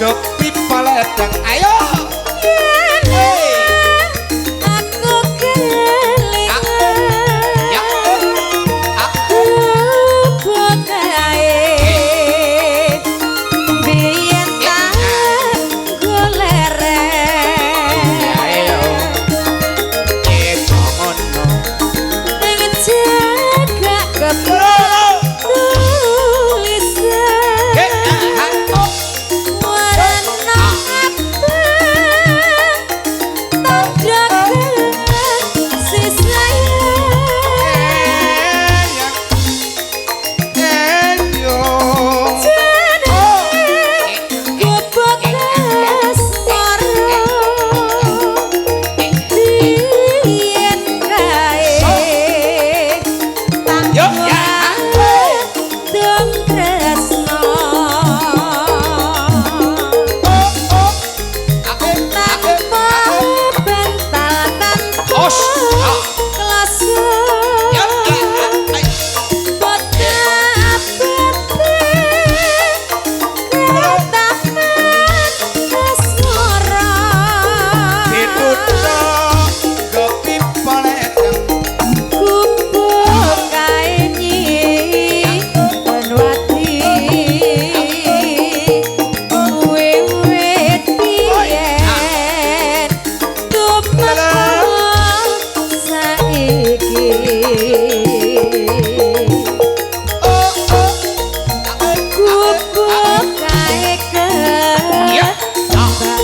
Gepi paledang ayo aku kelingan gubuk kae biyen tak goleren ayo itu ngono ning jaga kebun tulisan warna abang tandang si sayang gubuk Asmoro biyen kae dong tresno tanpa bental tanpa kelas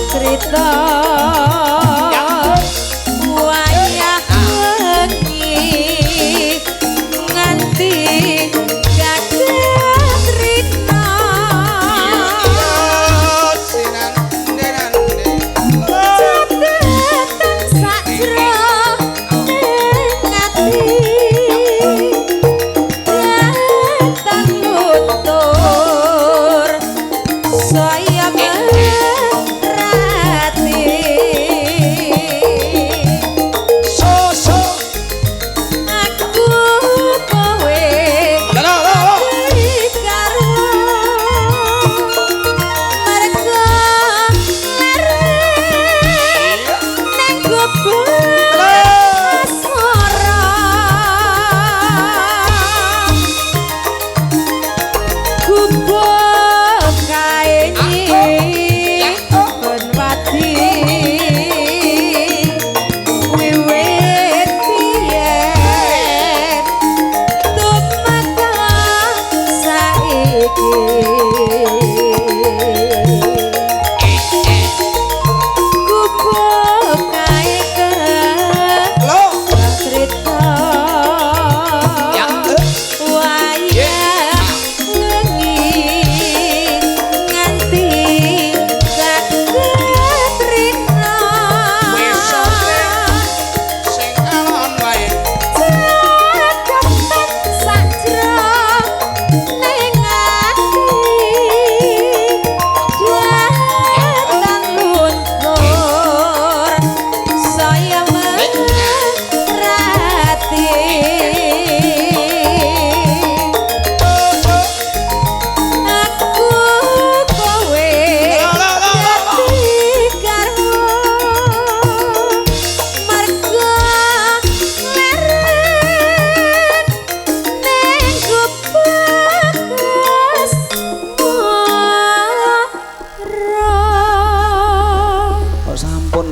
cerita wayah wengi nganti gagal rina catatan sakjroning ati datang luntur saya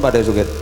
pada suket